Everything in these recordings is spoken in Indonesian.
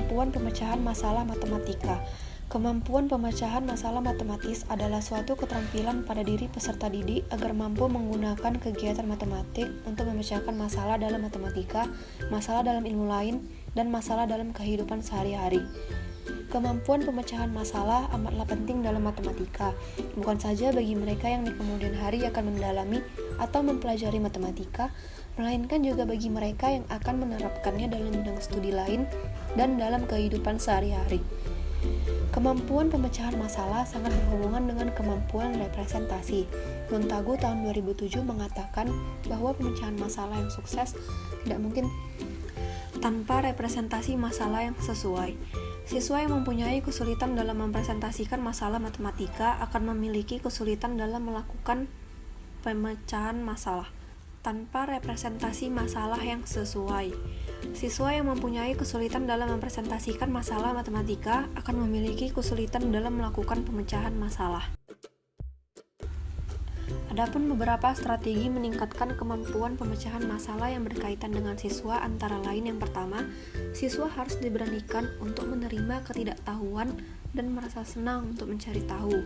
Kemampuan pemecahan masalah matematika. Kemampuan pemecahan masalah matematis adalah suatu keterampilan pada diri peserta didik agar mampu menggunakan kegiatan matematik untuk memecahkan masalah dalam matematika, masalah dalam ilmu lain, dan masalah dalam kehidupan sehari-hari. Kemampuan pemecahan masalah amatlah penting dalam matematika, bukan saja bagi mereka yang di kemudian hari akan mendalami atau mempelajari matematika, melainkan juga bagi mereka yang akan menerapkannya dalam bidang studi lain dan dalam kehidupan sehari-hari. Kemampuan pemecahan masalah sangat berhubungan dengan kemampuan representasi. Montagu tahun 2007 mengatakan bahwa pemecahan masalah yang sukses tidak mungkin tanpa representasi masalah yang sesuai. Siswa yang mempunyai kesulitan dalam mempresentasikan masalah matematika akan memiliki kesulitan dalam melakukan pemecahan masalah tanpa representasi masalah yang sesuai. Siswa yang mempunyai kesulitan dalam mempresentasikan masalah matematika akan memiliki kesulitan dalam melakukan pemecahan masalah. Adapun beberapa strategi meningkatkan kemampuan pemecahan masalah yang berkaitan dengan siswa antara lain yang pertama, siswa harus diberanikan untuk menerima ketidaktahuan dan merasa senang untuk mencari tahu.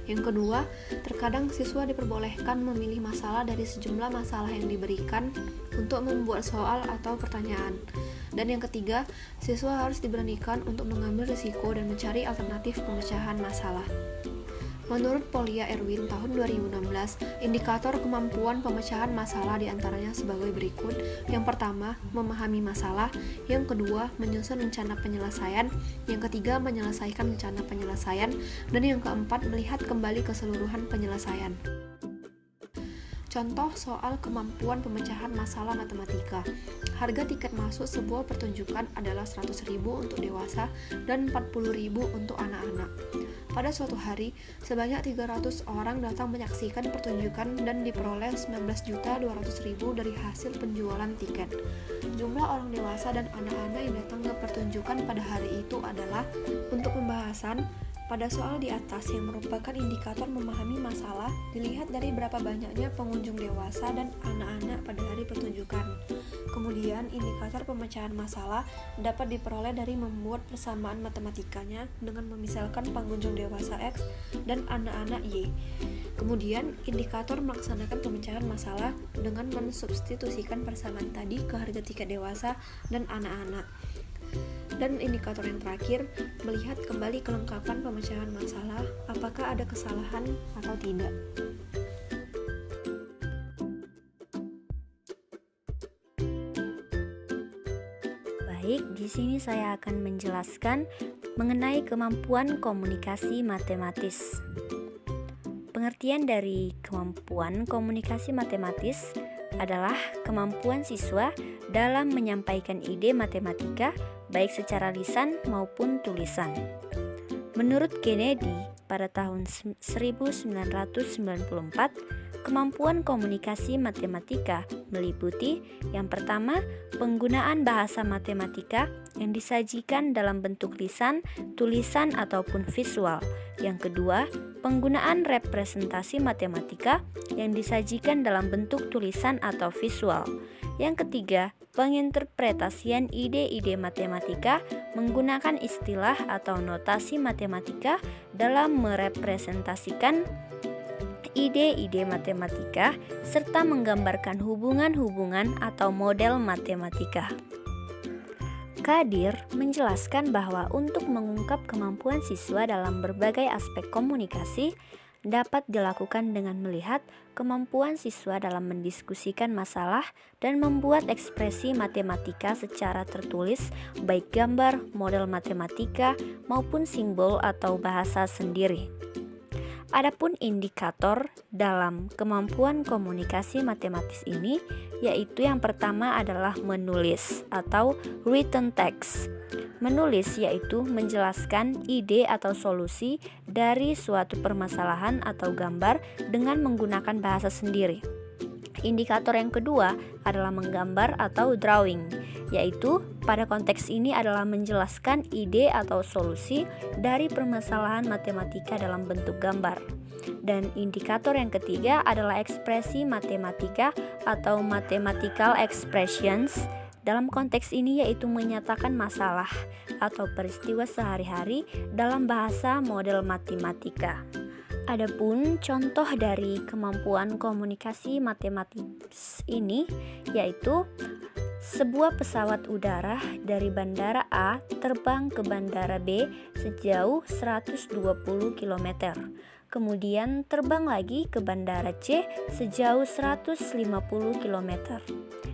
Yang kedua, terkadang siswa diperbolehkan memilih masalah dari sejumlah masalah yang diberikan untuk membuat soal atau pertanyaan. Dan yang ketiga, siswa harus diberanikan untuk mengambil risiko dan mencari alternatif pemecahan masalah. Menurut Polia Erwin tahun 2016, indikator kemampuan pemecahan masalah diantaranya sebagai berikut. Yang pertama, memahami masalah. Yang kedua, menyusun rencana penyelesaian. Yang ketiga, menyelesaikan rencana penyelesaian. Dan yang keempat, melihat kembali keseluruhan penyelesaian. Contoh soal kemampuan pemecahan masalah matematika. Harga tiket masuk sebuah pertunjukan adalah 100.000 untuk dewasa dan 40.000 untuk anak-anak. Pada suatu hari, sebanyak 300 orang datang menyaksikan pertunjukan dan diperoleh 19.200.000 dari hasil penjualan tiket. Jumlah orang dewasa dan anak-anak yang datang ke pertunjukan pada hari itu adalah, untuk pembahasan, pada soal di atas yang merupakan indikator memahami masalah dilihat dari berapa banyaknya pengunjung dewasa dan anak-anak pada hari pertunjukan. Kemudian indikator pemecahan masalah dapat diperoleh dari membuat persamaan matematikanya dengan memisalkan pengunjung dewasa X dan anak-anak Y. Kemudian indikator melaksanakan pemecahan masalah dengan mensubstitusikan persamaan tadi ke harga tiket dewasa dan anak-anak. Dan indikator yang terakhir, melihat kembali kelengkapan pemecahan masalah, apakah ada kesalahan atau tidak. Baik, di sini saya akan menjelaskan mengenai kemampuan komunikasi matematis. Pengertian dari kemampuan komunikasi matematis adalah kemampuan siswa dalam menyampaikan ide matematika baik secara lisan maupun tulisan. Menurut Kennedy, pada tahun 1994, kemampuan komunikasi matematika meliputi yang pertama, penggunaan bahasa matematika yang disajikan dalam bentuk lisan, tulisan, ataupun visual. Yang kedua, penggunaan representasi matematika yang disajikan dalam bentuk tulisan atau visual. Yang ketiga, penginterpretasian ide-ide matematika menggunakan istilah atau notasi matematika dalam merepresentasikan ide-ide matematika serta menggambarkan hubungan-hubungan atau model matematika. Kadir menjelaskan bahwa untuk mengungkap kemampuan siswa dalam berbagai aspek komunikasi dapat dilakukan dengan melihat kemampuan siswa dalam mendiskusikan masalah dan membuat ekspresi matematika secara tertulis, baik gambar, model matematika, maupun simbol atau bahasa sendiri. Adapun indikator dalam kemampuan komunikasi matematis ini, yaitu yang pertama adalah menulis atau written text. Menulis yaitu menjelaskan ide atau solusi dari suatu permasalahan atau gambar dengan menggunakan bahasa sendiri. Indikator yang kedua adalah menggambar atau drawing, yaitu pada konteks ini adalah menjelaskan ide atau solusi dari permasalahan matematika dalam bentuk gambar. Dan indikator yang ketiga adalah ekspresi matematika atau mathematical expressions, Dalam konteks ini yaitu menyatakan masalah atau peristiwa sehari-hari dalam bahasa model matematika. Adapun contoh dari kemampuan komunikasi matematis ini yaitu sebuah pesawat udara dari bandara A terbang ke bandara B sejauh 120 km. Kemudian terbang lagi ke bandara C sejauh 150 km.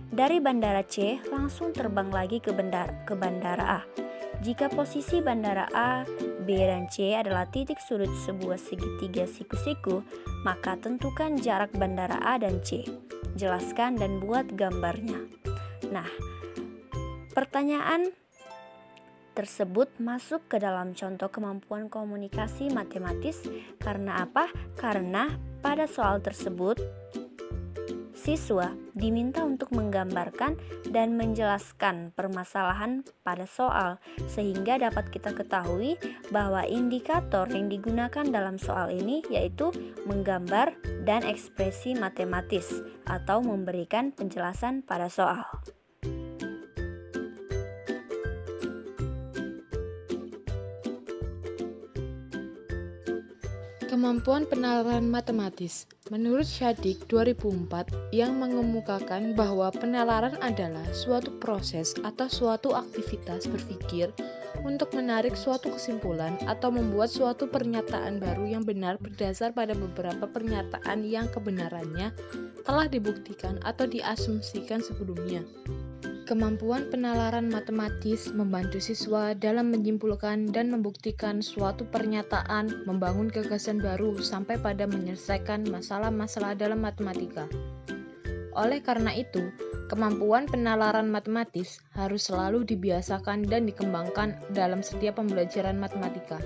Dari bandara C langsung terbang lagi ke bandara A. Jika posisi bandara A, B, dan C adalah titik sudut sebuah segitiga siku-siku, maka tentukan jarak bandara A dan C. Jelaskan dan buat gambarnya. Nah, pertanyaan tersebut masuk ke dalam contoh kemampuan komunikasi matematis karena apa? Karena pada soal tersebut siswa diminta untuk menggambarkan dan menjelaskan permasalahan pada soal sehingga dapat kita ketahui bahwa indikator yang digunakan dalam soal ini yaitu menggambar dan ekspresi matematis atau memberikan penjelasan pada soal. Kemampuan penalaran matematis. Menurut Shadik 2004 yang mengemukakan bahwa penalaran adalah suatu proses atau suatu aktivitas berpikir untuk menarik suatu kesimpulan atau membuat suatu pernyataan baru yang benar berdasar pada beberapa pernyataan yang kebenarannya telah dibuktikan atau diasumsikan sebelumnya. Kemampuan penalaran matematis membantu siswa dalam menyimpulkan dan membuktikan suatu pernyataan, membangun gagasan baru sampai pada menyelesaikan masalah-masalah dalam matematika. Oleh karena itu, kemampuan penalaran matematis harus selalu dibiasakan dan dikembangkan dalam setiap pembelajaran matematika.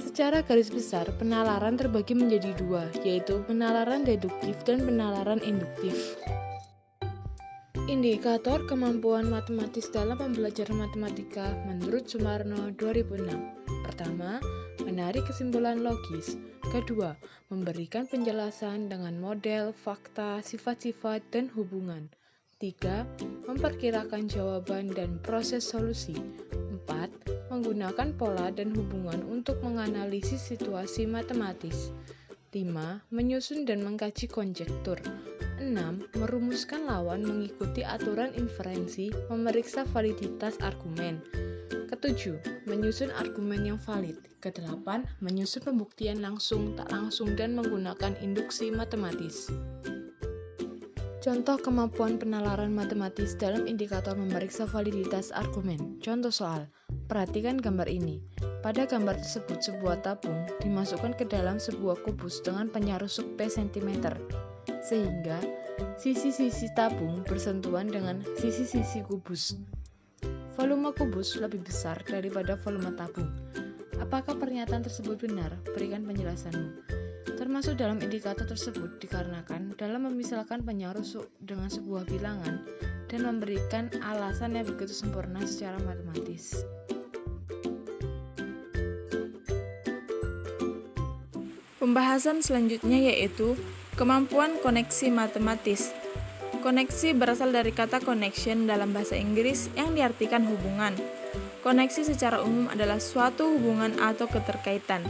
Secara garis besar, penalaran terbagi menjadi dua, yaitu penalaran deduktif dan penalaran induktif. Indikator kemampuan matematis dalam pembelajaran matematika menurut Sumarno 2006. Pertama, menarik kesimpulan logis. Kedua, memberikan penjelasan dengan model, fakta, sifat-sifat, dan hubungan. Tiga, memperkirakan jawaban dan proses solusi. 4. Menggunakan pola dan hubungan untuk menganalisis situasi matematis. 5. Menyusun dan mengkaji konjektur. 6. Merumuskan lawan mengikuti aturan inferensi, memeriksa validitas argumen. Ketujuh, menyusun argumen yang valid. Kedelapan, menyusun pembuktian langsung, tak langsung, dan menggunakan induksi matematis. Contoh kemampuan penalaran matematis dalam indikator memeriksa validitas argumen. Contoh soal. Perhatikan gambar ini. Pada gambar tersebut, sebuah tabung dimasukkan ke dalam sebuah kubus dengan penyarusuk P cm. Sehingga sisi-sisi tabung bersentuhan dengan sisi-sisi kubus. Volume kubus lebih besar daripada volume tabung. Apakah pernyataan tersebut benar? Berikan penjelasanmu. Termasuk dalam indikator tersebut dikarenakan dalam memisalkan penyarusuk dengan sebuah bilangan dan memberikan alasan yang begitu sempurna secara matematis. Pembahasan selanjutnya yaitu kemampuan koneksi matematis. Koneksi berasal dari kata connection dalam bahasa Inggris yang diartikan hubungan. Koneksi secara umum adalah suatu hubungan atau keterkaitan.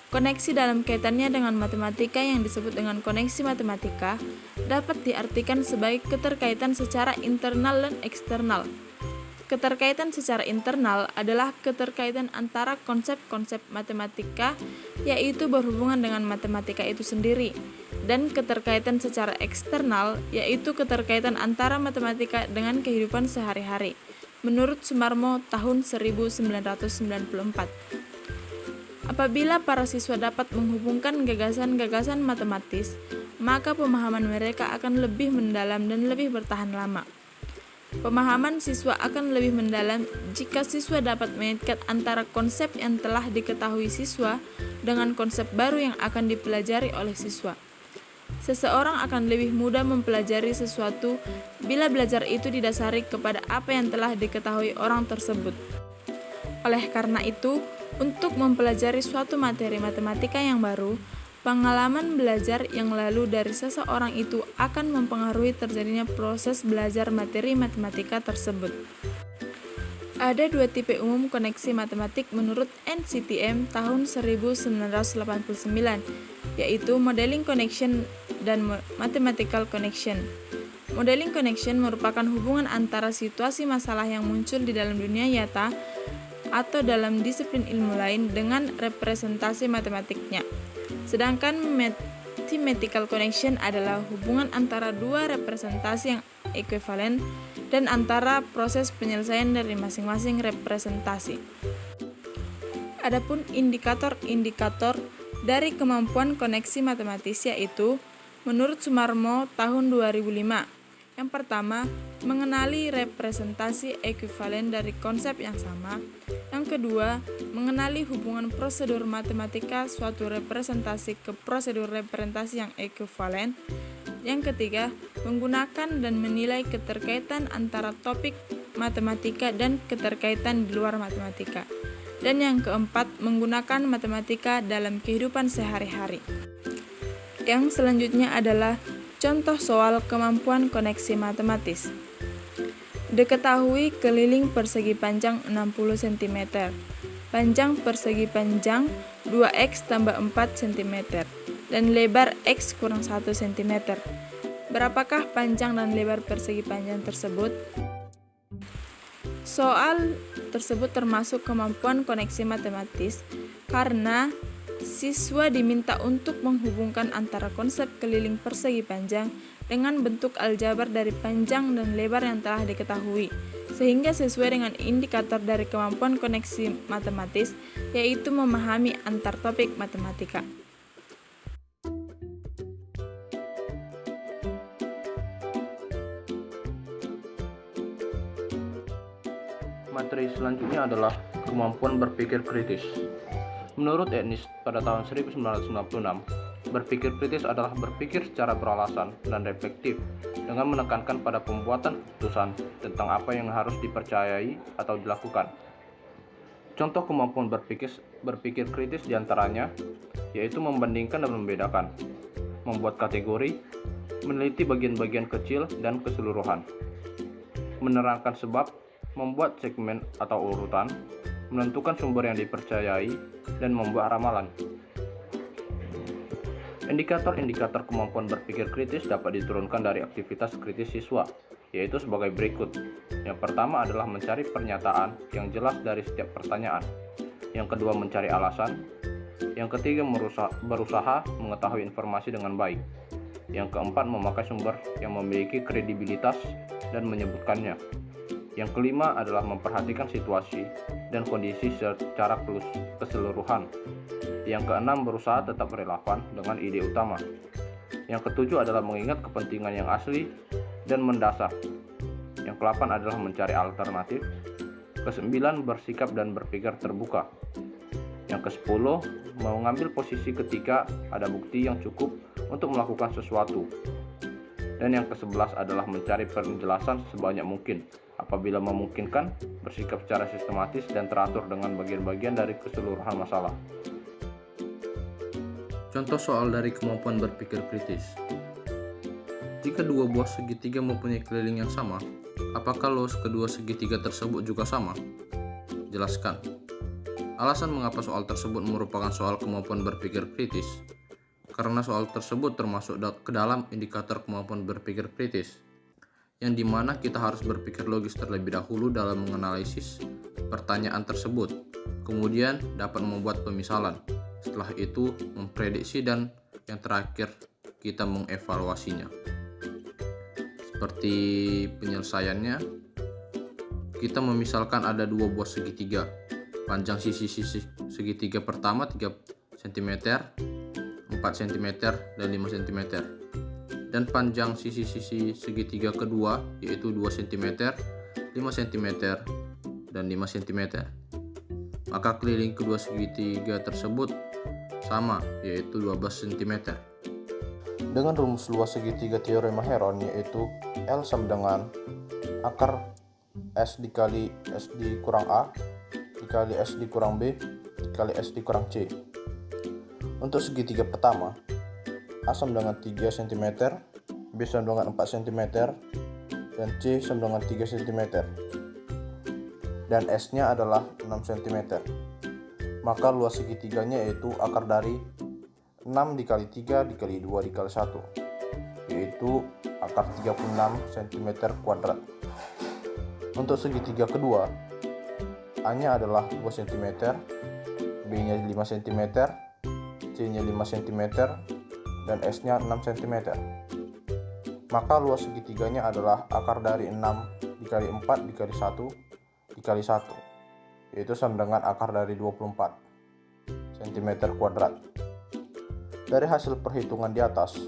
Koneksi dalam kaitannya dengan matematika yang disebut dengan koneksi matematika dapat diartikan sebagai keterkaitan secara internal dan eksternal. Keterkaitan secara internal adalah keterkaitan antara konsep-konsep matematika, yaitu berhubungan dengan matematika itu sendiri, dan keterkaitan secara eksternal, yaitu keterkaitan antara matematika dengan kehidupan sehari-hari, menurut Sumarmo tahun 1994. Apabila para siswa dapat menghubungkan gagasan-gagasan matematis, maka pemahaman mereka akan lebih mendalam dan lebih bertahan lama. Pemahaman siswa akan lebih mendalam jika siswa dapat mengaitkan antara konsep yang telah diketahui siswa dengan konsep baru yang akan dipelajari oleh siswa. Seseorang akan lebih mudah mempelajari sesuatu bila belajar itu didasari kepada apa yang telah diketahui orang tersebut. Oleh karena itu, untuk mempelajari suatu materi matematika yang baru, Pengalaman belajar yang lalu dari seseorang itu akan mempengaruhi terjadinya proses belajar materi matematika tersebut. Ada dua tipe umum koneksi matematik menurut NCTM tahun 1989, yaitu Modeling Connection dan Mathematical Connection. Modeling connection merupakan hubungan antara situasi masalah yang muncul di dalam dunia nyata atau dalam disiplin ilmu lain dengan representasi matematiknya. Sedangkan mathematical connection adalah hubungan antara dua representasi yang ekuivalen dan antara proses penyelesaian dari masing-masing representasi. Adapun indikator-indikator dari kemampuan koneksi matematis yaitu menurut Sumarmo tahun 2005. Yang pertama, mengenali representasi ekuivalen dari konsep yang sama. Yang kedua, mengenali hubungan prosedur matematika suatu representasi ke prosedur representasi yang ekuivalen. Yang ketiga, menggunakan dan menilai keterkaitan antara topik matematika dan keterkaitan di luar matematika. Dan yang keempat, menggunakan matematika dalam kehidupan sehari-hari. Yang selanjutnya adalah contoh soal kemampuan koneksi matematis. Diketahui keliling persegi panjang 60 cm, panjang persegi panjang 2x tambah 4 cm, dan lebar x kurang 1 cm. Berapakah panjang dan lebar persegi panjang tersebut? Soal tersebut termasuk kemampuan koneksi matematis karena siswa diminta untuk menghubungkan antara konsep keliling persegi panjang dengan bentuk aljabar dari panjang dan lebar yang telah diketahui, sehingga sesuai dengan indikator dari kemampuan koneksi matematis, yaitu memahami antar topik matematika. Materi selanjutnya adalah kemampuan berpikir kritis. Menurut Ennis pada tahun 1996, berpikir kritis adalah berpikir secara beralasan dan reflektif dengan menekankan pada pembuatan keputusan tentang apa yang harus dipercayai atau dilakukan. Contoh kemampuan berpikir kritis diantaranya yaitu membandingkan dan membedakan, membuat kategori, meneliti bagian-bagian kecil dan keseluruhan, menerangkan sebab, membuat segmen atau urutan, menentukan sumber yang dipercayai, dan membuat ramalan. Indikator-indikator kemampuan berpikir kritis dapat diturunkan dari aktivitas kritis siswa, yaitu sebagai berikut. Yang pertama adalah mencari pernyataan yang jelas dari setiap pertanyaan. Yang kedua, mencari alasan. Yang ketiga, berusaha mengetahui informasi dengan baik. Yang keempat, memakai sumber yang memiliki kredibilitas dan menyebutkannya. Yang kelima adalah memperhatikan situasi dan kondisi secara keseluruhan. Yang keenam, berusaha tetap relevan dengan ide utama. Yang ketujuh adalah mengingat kepentingan yang asli dan mendasar. Yang ke-8 adalah mencari alternatif. Ke-9, bersikap dan berpikir terbuka. Yang ke-10, mengambil posisi ketika ada bukti yang cukup untuk melakukan sesuatu. Dan yang ke-11 adalah mencari penjelasan sebanyak mungkin. Apabila memungkinkan, bersikap secara sistematis dan teratur dengan bagian-bagian dari keseluruhan masalah. Contoh soal dari kemampuan berpikir kritis. Jika dua buah segitiga mempunyai keliling yang sama, apakah luas kedua segitiga tersebut juga sama? Jelaskan. Alasan mengapa soal tersebut merupakan soal kemampuan berpikir kritis. Karena soal tersebut termasuk ke dalam indikator kemampuan berpikir kritis, yang dimana kita harus berpikir logis terlebih dahulu dalam menganalisis pertanyaan tersebut, kemudian dapat membuat pemisalan, setelah itu memprediksi, dan yang terakhir kita mengevaluasinya. Seperti penyelesaiannya, kita memisalkan ada dua buah segitiga, panjang sisi-sisi segitiga pertama 3 cm, 4 cm, dan 5 cm. Dan panjang sisi-sisi segitiga kedua yaitu 2 cm, 5 cm, dan 5 cm. Maka keliling kedua segitiga tersebut sama, yaitu 12 cm. Dengan rumus luas segitiga teorema Heron, yaitu L sama dengan akar S dikali S dikurang A dikali S dikurang B dikali S dikurang C. Untuk segitiga pertama, A sama dengan 3 cm, B sama dengan 4 cm, dan C sama dengan 3 cm. Dan S-nya adalah 6 cm. Maka luas segitiganya yaitu akar dari 6 dikali 3 dikali 2 dikali 1, yaitu akar 36 cm kuadrat. Untuk segitiga kedua, A-nya adalah 2 cm, B-nya 5 cm, C-nya 5 cm, dan S-nya 6 cm. Maka luas segitiganya adalah akar dari 6 dikali 4 dikali 1 dikali 1, yaitu sama dengan akar dari 24 cm kuadrat. Dari hasil perhitungan di atas,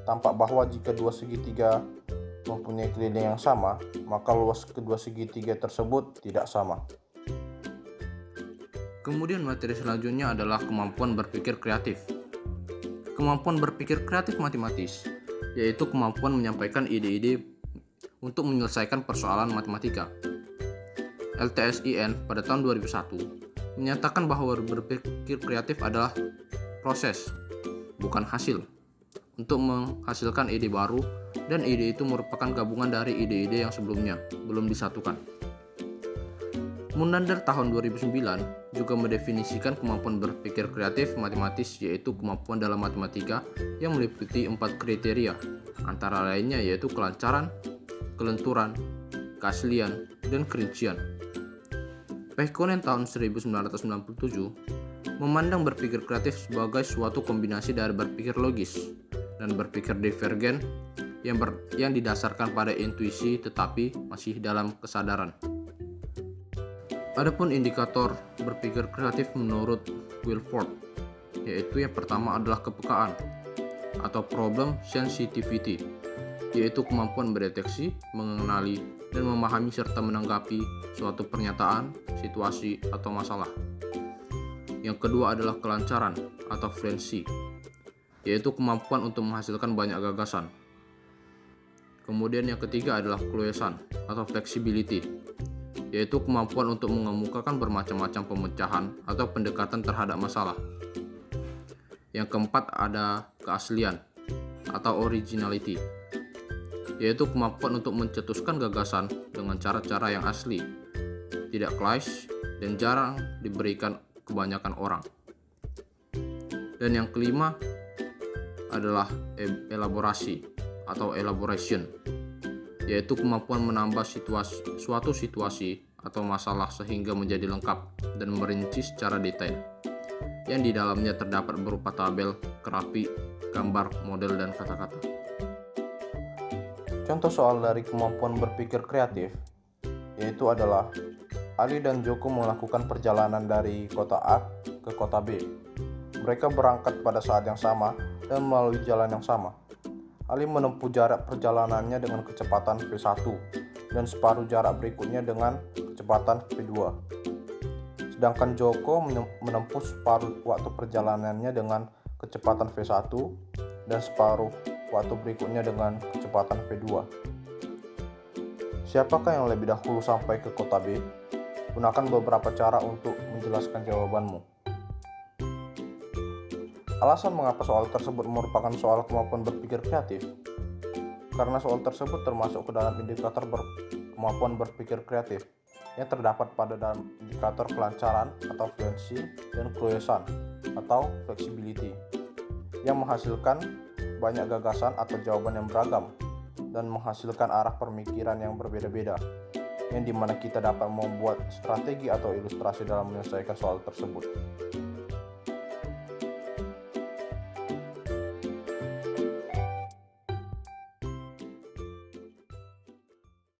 tampak bahwa jika dua segitiga mempunyai keliling yang sama, maka luas kedua segitiga tersebut tidak sama. Kemudian materi selanjutnya adalah kemampuan berpikir kreatif. Kemampuan berpikir kreatif matematis, yaitu kemampuan menyampaikan ide-ide untuk menyelesaikan persoalan matematika. LTSIN pada tahun 2001 menyatakan bahwa berpikir kreatif adalah proses, bukan hasil, untuk menghasilkan ide baru, dan ide itu merupakan gabungan dari ide-ide yang sebelumnya belum disatukan. Munandar tahun 2009 juga mendefinisikan kemampuan berpikir kreatif matematis, yaitu kemampuan dalam matematika yang meliputi 4 kriteria, antara lainnya yaitu kelancaran, kelenturan, keaslian, dan kerincian. Peikonen tahun 1997 memandang berpikir kreatif sebagai suatu kombinasi dari berpikir logis dan berpikir divergen yang didasarkan pada intuisi tetapi masih dalam kesadaran. Adapun indikator berpikir kreatif menurut Wilford, yaitu yang pertama adalah kepekaan atau problem sensitivity, yaitu kemampuan mendeteksi, mengenali, dan memahami serta menanggapi suatu pernyataan, situasi, atau masalah. Yang kedua adalah kelancaran atau fluency, yaitu kemampuan untuk menghasilkan banyak gagasan. Kemudian yang ketiga adalah kluesan atau flexibility, yaitu kemampuan untuk mengemukakan bermacam-macam pemecahan atau pendekatan terhadap masalah. Yang keempat ada keaslian atau originality, yaitu kemampuan untuk mencetuskan gagasan dengan cara-cara yang asli, tidak clash, dan jarang diberikan kebanyakan orang. Dan yang kelima adalah elaborasi atau elaboration, yaitu kemampuan menambah suatu situasi atau masalah sehingga menjadi lengkap dan merinci secara detail, yang di dalamnya terdapat berupa tabel, grafik, gambar, model, dan kata-kata. Contoh soal dari kemampuan berpikir kreatif yaitu adalah Ali dan Joko melakukan perjalanan dari kota A ke kota B. Mereka berangkat pada saat yang sama dan melalui jalan yang sama. Ali menempuh jarak perjalanannya dengan kecepatan V1 dan separuh jarak berikutnya dengan kecepatan V2. Sedangkan Joko menempuh separuh waktu perjalanannya dengan kecepatan V1 dan separuh waktu berikutnya dengan kecepatan V2. Siapakah yang lebih dahulu sampai ke kota B? Gunakan beberapa cara untuk menjelaskan jawabanmu. Alasan mengapa soal tersebut merupakan soal kemampuan berpikir kreatif? Karena soal tersebut termasuk ke dalam indikator kemampuan berpikir kreatif yang terdapat pada dalam indikator kelancaran atau fluency dan kluesan atau flexibility yang menghasilkan banyak gagasan atau jawaban yang beragam dan menghasilkan arah pemikiran yang berbeda-beda, yang dimana kita dapat membuat strategi atau ilustrasi dalam menyelesaikan soal tersebut.